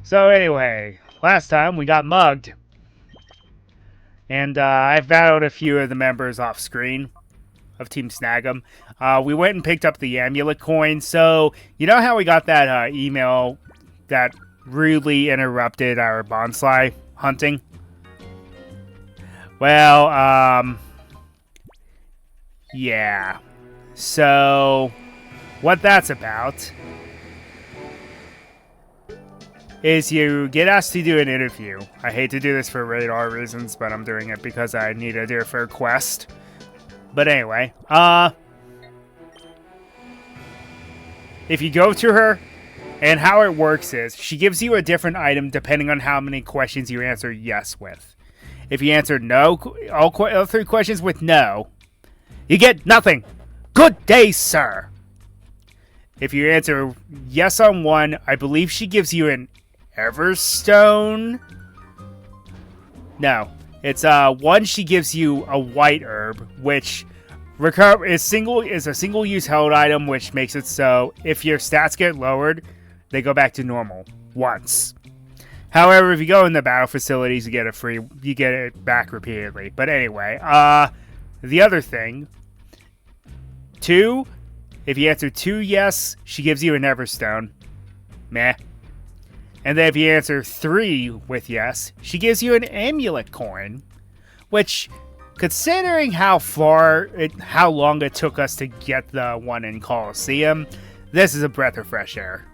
So anyway, last time we got mugged. And I've battled a few of the members off screen of Team Snagem. We went and picked up the amulet coin. So, you know how we got that email that rudely interrupted our bonsai hunting? Well, yeah. So, what that's about is you get asked to do an interview. I hate to do this for radar reasons, but I'm doing it because I need to do it for a quest. But anyway, if you go to her, and how it works is, she gives you a different item depending on how many questions you answer yes with. If you answer no, all 3 questions with no, you get nothing. Good day, sir. If you answer yes on 1, I believe she gives you an Everstone? No. It's 1, she gives you a white herb, which is a single-use held item, which makes it so if your stats get lowered, they go back to normal once. However, if you go in the battle facilities, you get it back repeatedly. But anyway, the other thing, 2, if you answer 2 yes, she gives you an Everstone. Meh. And then if you answer 3 with yes, she gives you an amulet coin, which, considering how long it took us to get the one in Colosseum, this is a breath of fresh air.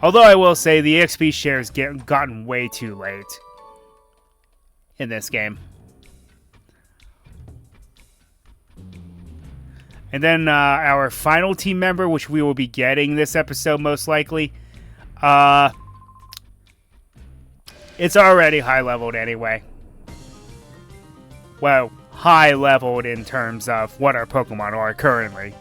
Although I will say the XP shares gotten way too late in this game. And then our final team member, which we will be getting this episode most likely, it's already high-leveled anyway. Well, high-leveled in terms of what our Pokemon are currently.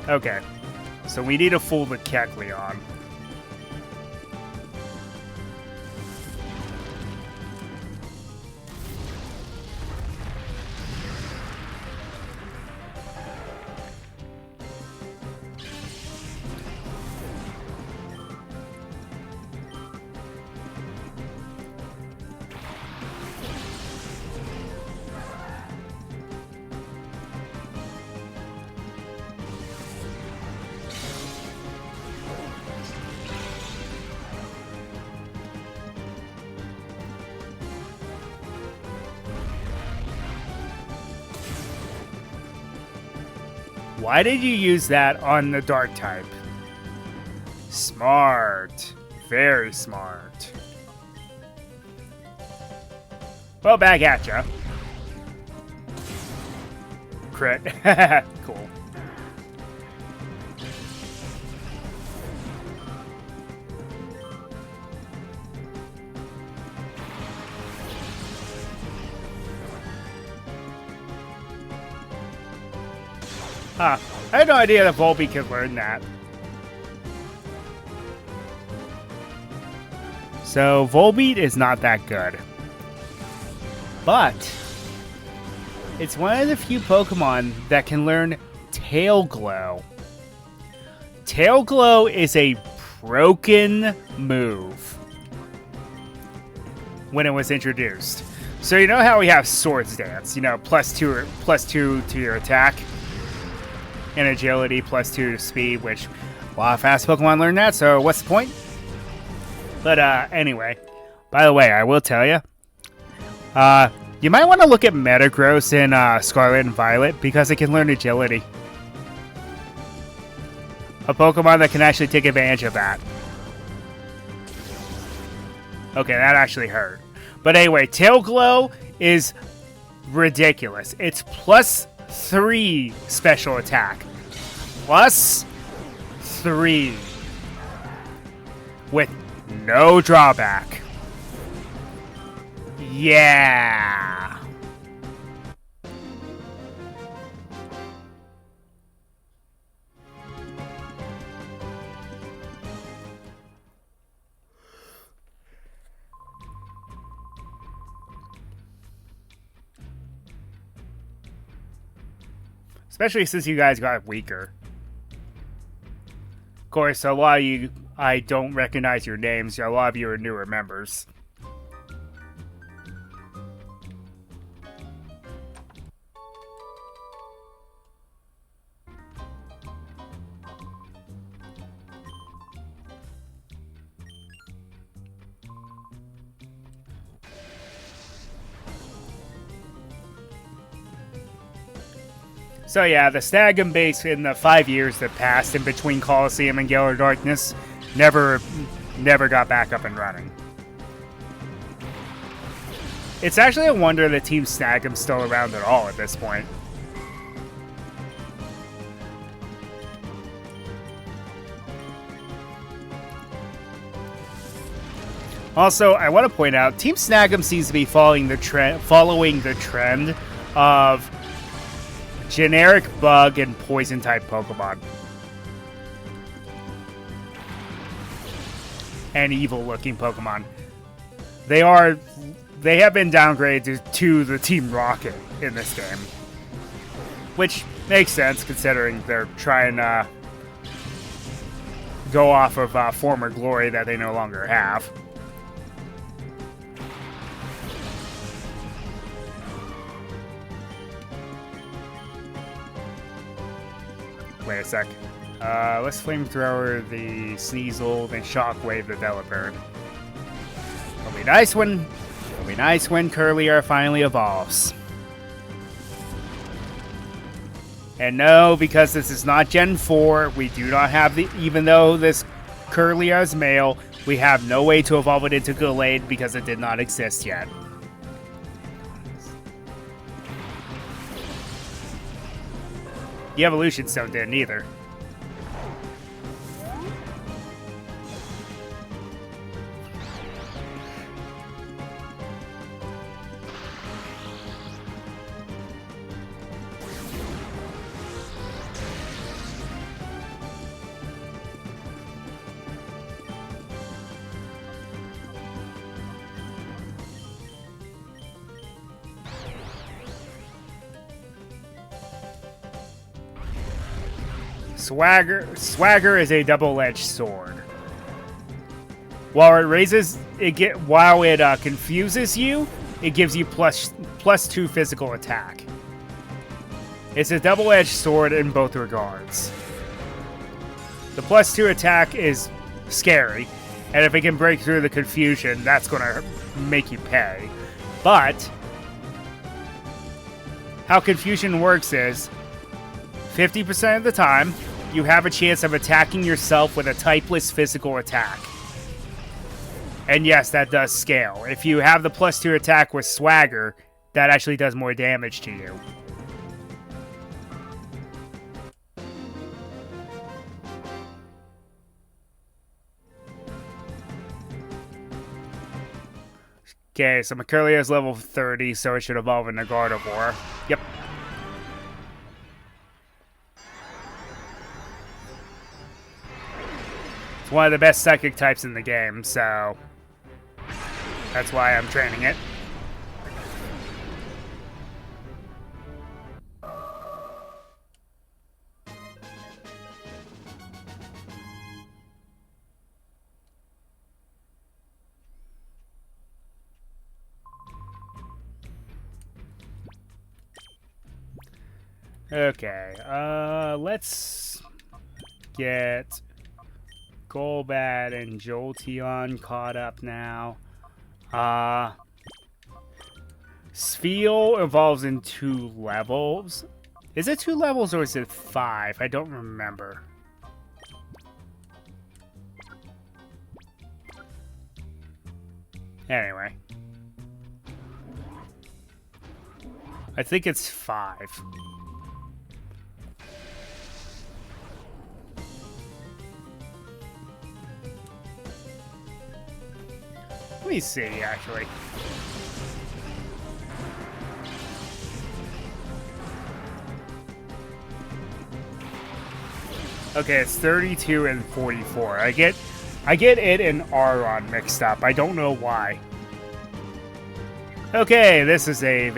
Okay, so we need to fool the Kecleon. Why did you use that on the dark type? Smart. Very smart. Well, back at ya. Crit. Cool. Huh. I had no idea that Volbeat could learn that. So, Volbeat is not that good. But, it's one of the few Pokemon that can learn Tail Glow. Tail Glow is a broken move when it was introduced. So, you know how we have Swords Dance, you know, +2 to your attack? And agility, +2 to speed, which a lot of fast Pokemon learn that, so what's the point? But anyway, by the way, I will tell you, you might want to look at Metagross in Scarlet and Violet, because it can learn agility. A Pokemon that can actually take advantage of that. Okay, that actually hurt. But anyway, Tail Glow is ridiculous. It's +3 special attack. +3. With no drawback. Yeah. Especially since you guys got weaker. Of course, a lot of you, I don't recognize your names. A lot of you are newer members. So yeah, the Snagem base in the 5 years that passed in between Coliseum and Gale of Darkness never got back up and running. It's actually a wonder that Team Snagem's still around at all at this point. Also, I want to point out, Team Snagem seems to be following the trend of generic bug and poison type Pokemon. And evil looking Pokemon. They have been downgraded to the Team Rocket in this game. Which makes sense considering they're trying to go off of former glory that they no longer have. Wait a sec. Let's flamethrower the Sneasel, then shockwave the Delibird. It'll be nice when Curlier finally evolves. And no, because this is not Gen 4, we do not have the. Even though this Curlier is male, we have no way to evolve it into Gallade because it did not exist yet. The Evolution Stone didn't either. Swagger is a double-edged sword. While it confuses you, it gives you plus 2 physical attack. It's a double-edged sword in both regards. The plus 2 attack is scary, and if it can break through the confusion, that's gonna make you pay. But how confusion works is 50% of the time, you have a chance of attacking yourself with a typeless physical attack. And yes, that does scale. If you have the plus 2 attack with Swagger, that actually does more damage to you. Okay, so Mercurlia is level 30, so it should evolve into Gardevoir. Yep. It's one of the best psychic types in the game, so that's why I'm training it. Okay, let's get Golbat and Jolteon caught up now. Spheal evolves in 2 levels. Is it 2 levels or is it 5? I don't remember. Anyway. I think it's 5. Let me see, actually. Okay, it's 32 and 44. I get it and Aron mixed up. I don't know why. Okay, this is a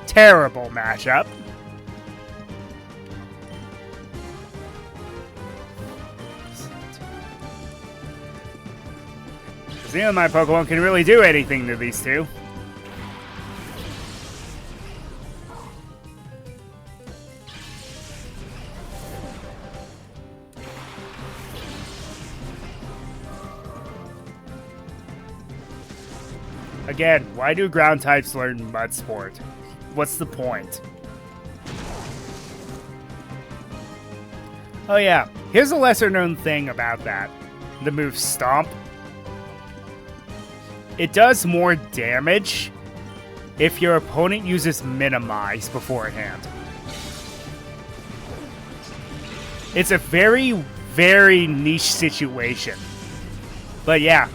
terrible matchup. Neither of my Pokemon can really do anything to these two. Again, why do ground types learn Mud Sport? What's the point? Oh yeah, here's a lesser known thing about that. The move Stomp. It does more damage if your opponent uses Minimize beforehand. It's a very, very niche situation. But yeah,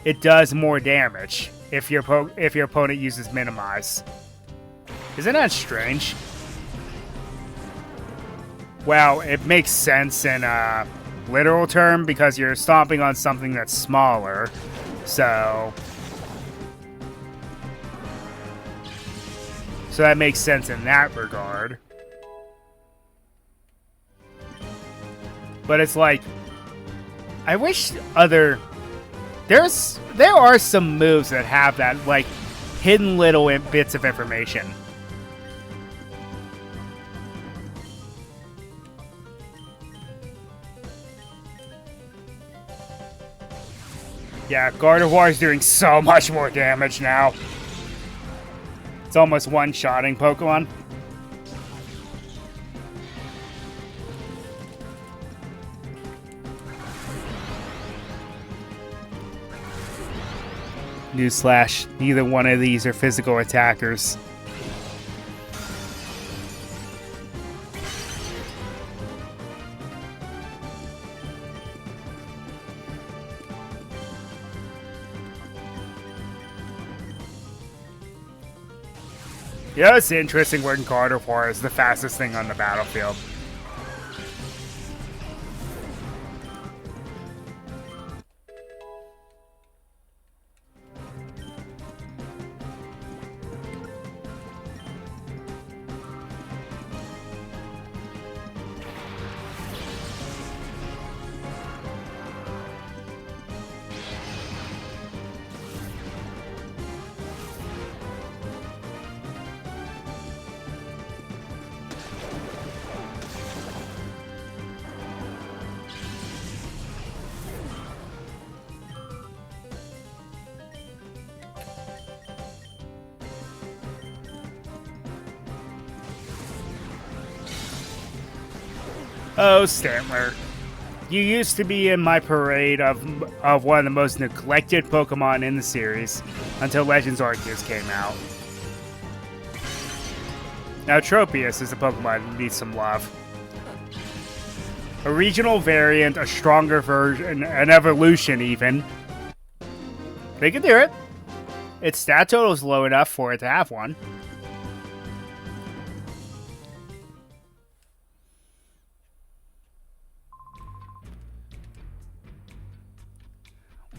it does more damage if your opponent uses Minimize. Isn't that strange? Well, it makes sense in a literal term because you're stomping on something that's smaller. So that makes sense in that regard. But it's like, I wish there are some moves that have that, like, hidden little bits of information. Yeah, Gardevoir is doing so much more damage now. It's almost one-shotting Pokemon. Newsflash, neither one of these are physical attackers. Yeah, it's interesting when Gardevoir is the fastest thing on the battlefield. Oh, Stantler. You used to be in my parade of one of the most neglected Pokemon in the series until Legends Arceus came out. Now Tropius is a Pokemon that needs some love. A regional variant, a stronger version, an evolution even. They can do it. Its stat total is low enough for it to have one.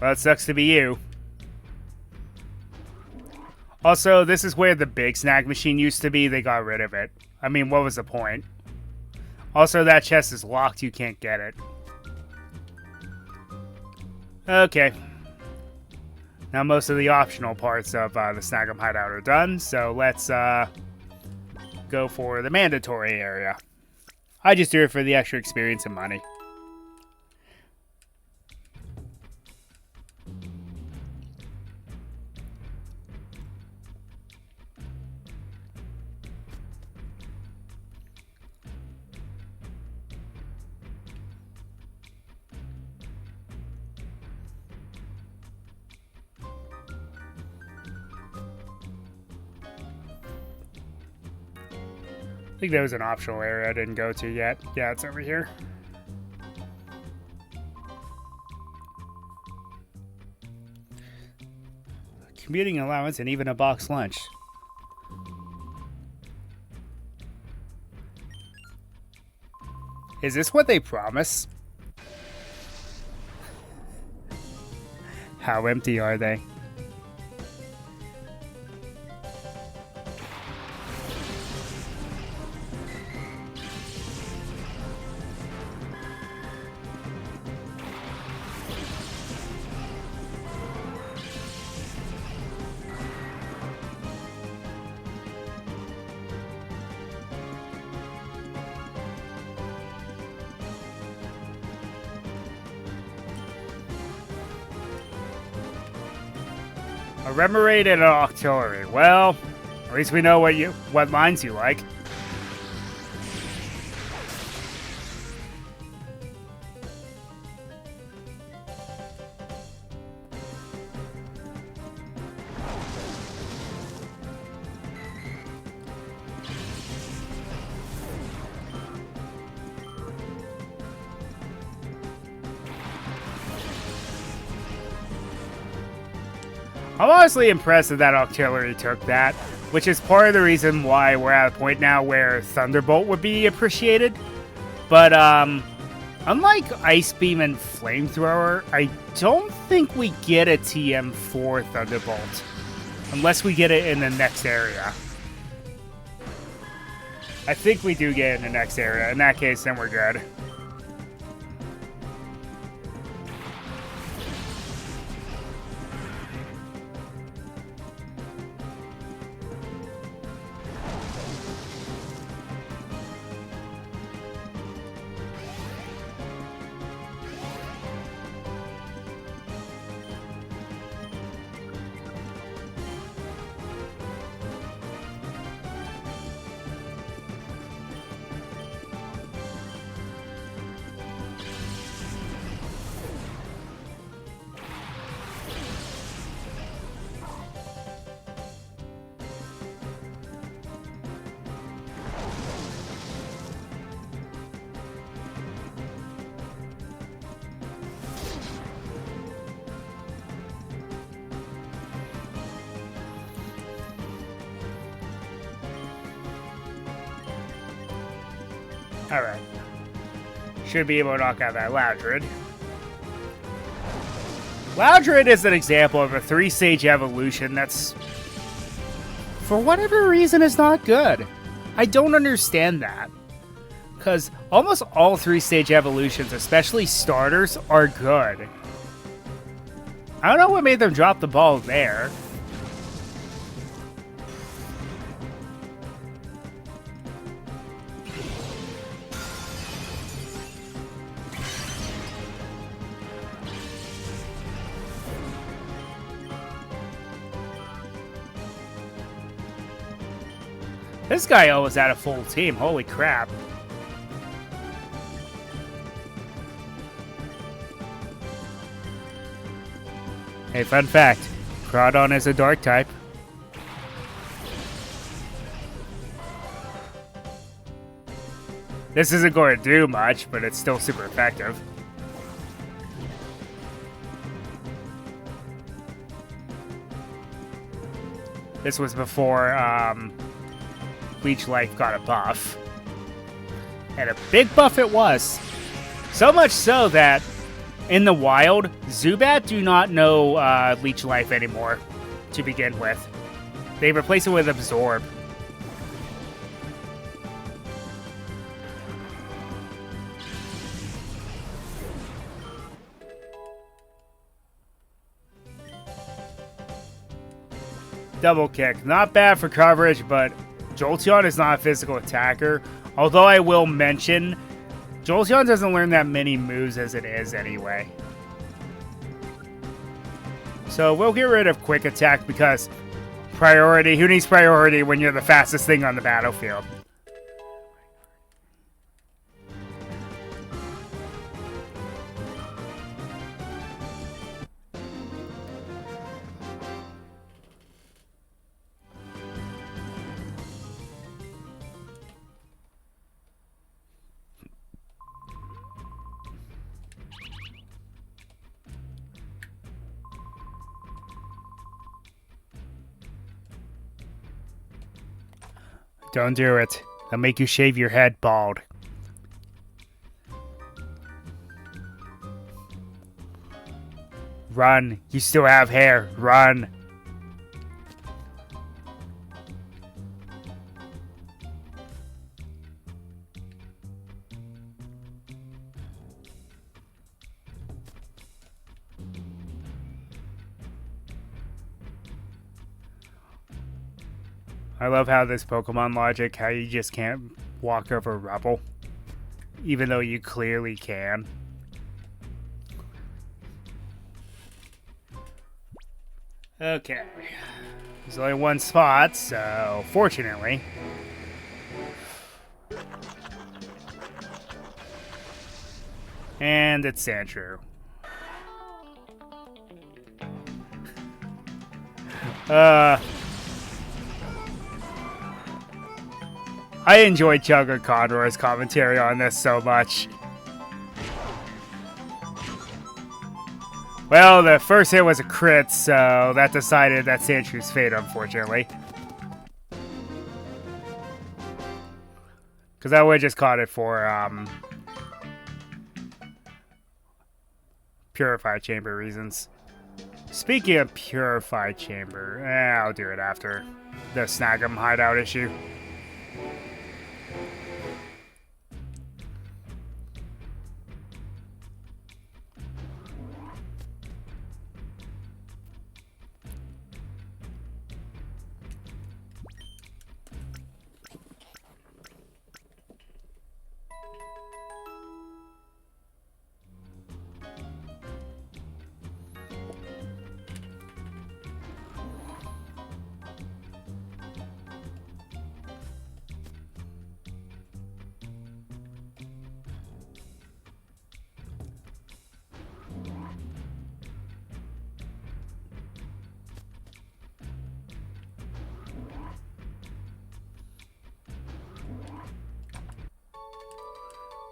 Well, it sucks to be you. Also, this is where the big Snag Machine used to be. They got rid of it. I mean, what was the point? Also, that chest is locked. You can't get it. Okay. Now, most of the optional parts of the Snagem Hideout are done. So, let's go for the mandatory area. I just do it for the extra experience and money. I think there was an optional area I didn't go to yet. Yeah, it's over here. Commuting allowance and even a box lunch. Is this what they promise? How empty are they? A Remoraid and an Octillery. Well, at least we know what lines you like. I'm honestly impressed that Octillery took that, which is part of the reason why we're at a point now where Thunderbolt would be appreciated. But, unlike Ice Beam and Flamethrower, I don't think we get a TM for Thunderbolt. Unless we get it in the next area. I think we do get it in the next area. In that case, then we're good. Alright. Should be able to knock out that Loudred. Loudred is an example of a 3-stage evolution that's, for whatever reason, is not good. I don't understand that. Because almost all 3-stage evolutions, especially starters, are good. I don't know what made them drop the ball there. This guy almost had a full team. Holy crap. Hey, fun fact. Crawdon is a dark type. This isn't going to do much, but it's still super effective. This was before, Leech Life got a buff. And a big buff it was. So much so that in the wild, Zubat do not know Leech Life anymore to begin with. They replace it with Absorb. Double kick. Not bad for coverage, but Jolteon is not a physical attacker, although I will mention, Jolteon doesn't learn that many moves as it is anyway. So we'll get rid of Quick Attack because priority, who needs priority when you're the fastest thing on the battlefield? Don't do it. They'll make you shave your head bald. Run. You still have hair. Run. I love how this Pokemon logic, how you just can't walk over rubble, even though you clearly can. Okay. There's only one spot, so fortunately. And it's Sandshrew. I enjoyed Chugga Conroy's commentary on this so much. Well, the first hit was a crit, so that decided that Sandshrews' fate, unfortunately. Because I would have just caught it for, Purify Chamber reasons. Speaking of Purify Chamber, I'll do it after the Snagem hideout issue.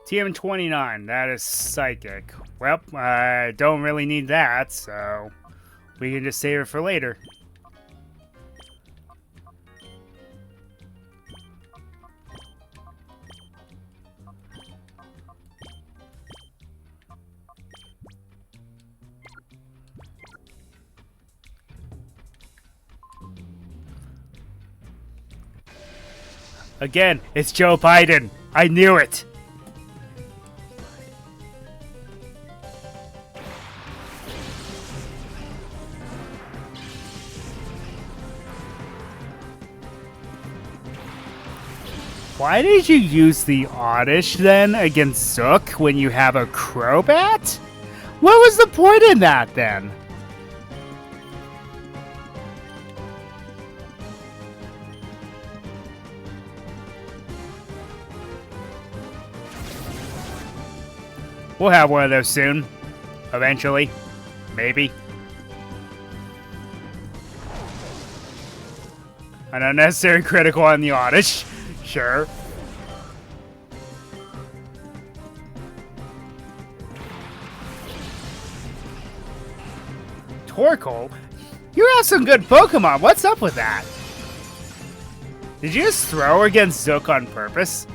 TM29, that is Psychic. Well, I don't really need that, so we can just save it for later. Again, it's Joe Biden. I knew it. Why did you use the Oddish then against Zook when you have a Crobat? What was the point in that then? We'll have one of those soon. Eventually. Maybe. An unnecessary critical on the Oddish. Sure. Torkoal? You have some good Pokemon. What's up with that? Did you just throw against Zook on purpose?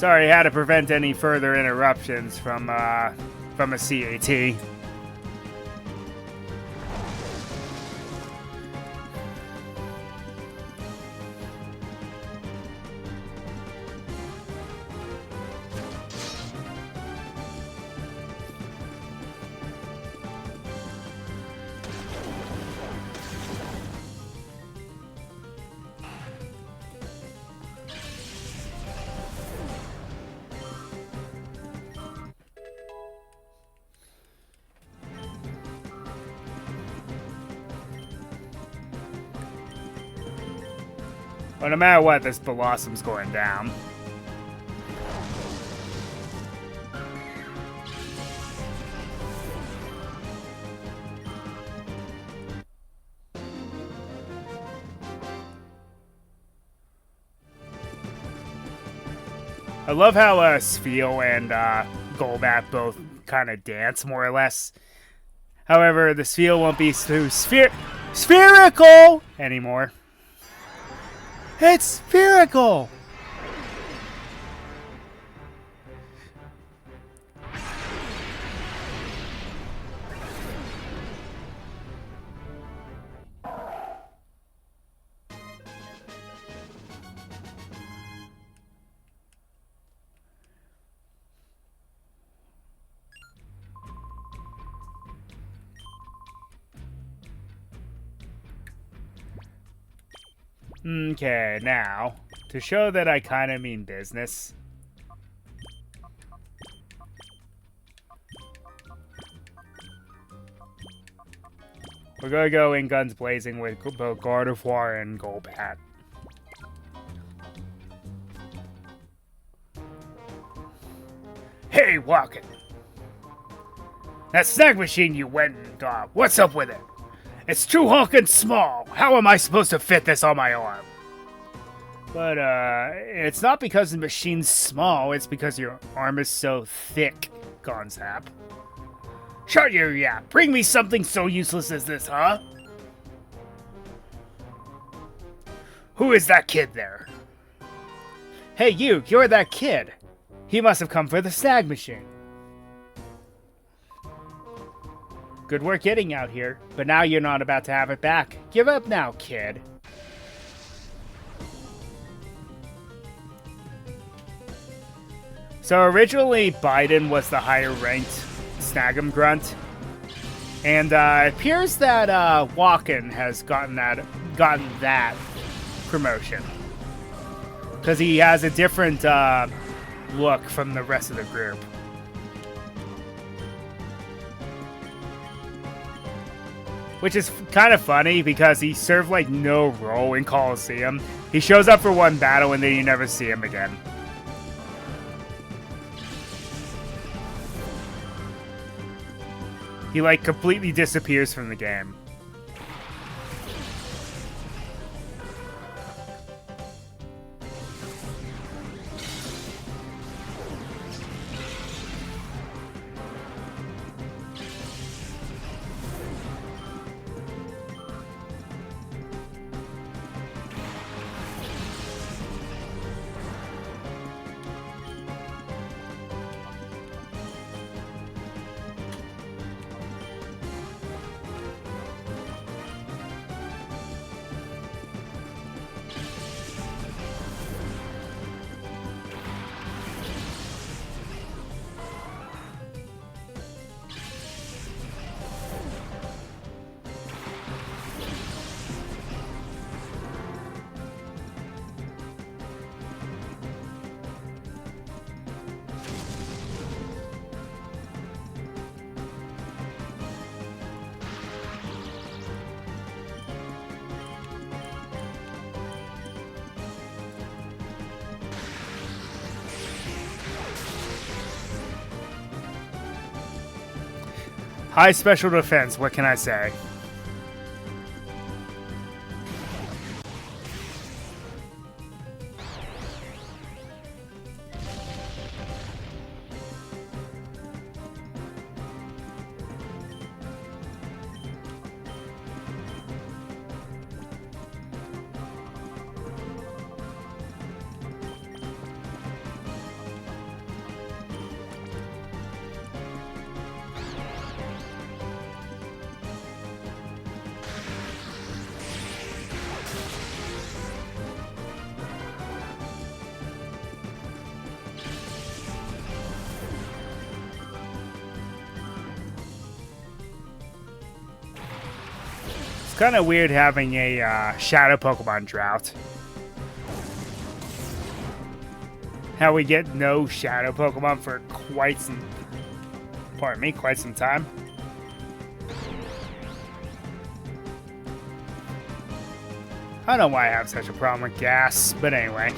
Sorry, I had to prevent any further interruptions from a CAT. Well, no matter what, this Blossom's going down. I love how Spheo and Golbat both kind of dance, more or less. However, the Spheo won't be so spherical anymore. It's spherical! Okay, now, to show that I kind of mean business. We're gonna go in guns blazing with both Gardevoir and Golbat. Hey, Walkin'! That Snag Machine you went and got, what's up with it? It's too honkin' small. How am I supposed to fit this on my arm? But, it's not because the machine's small, it's because your arm is so thick, Gonzap. Shut your yap. Bring me something so useless as this, huh? Who is that kid there? Hey, you're that kid. He must have come for the Snag Machine. Good work getting out here, but now you're not about to have it back. Give up now, kid. So originally, Biden was the higher-ranked Snagem grunt, and it appears that Walken has gotten that promotion because he has a different look from the rest of the group. Which is kind of funny because he served like no role in Coliseum. He shows up for one battle and then you never see him again. He like completely disappears from the game. High special defense, what can I say? Kind of weird having a shadow Pokemon drought. How we get no shadow Pokemon for quite some time. I don't know why I have such a problem with gas, but anyway.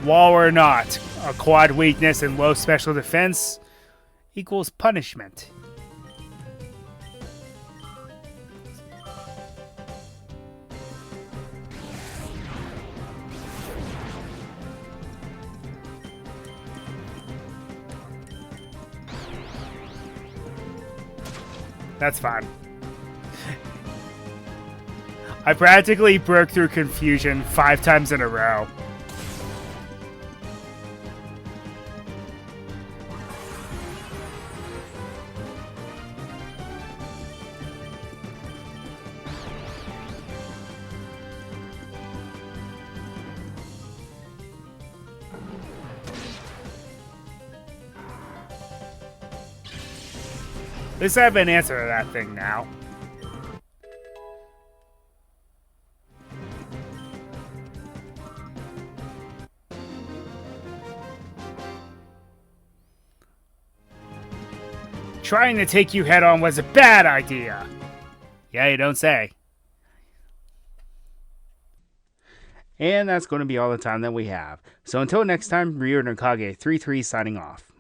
Wall or not, a quad weakness and low special defense equals punishment. That's fine. I practically broke through confusion 5 times in a row. At least I have an answer to that thing now. Trying to take you head on was a bad idea. Yeah, you don't say. And that's going to be all the time that we have. So until next time, Ryo Nakage 33 signing off.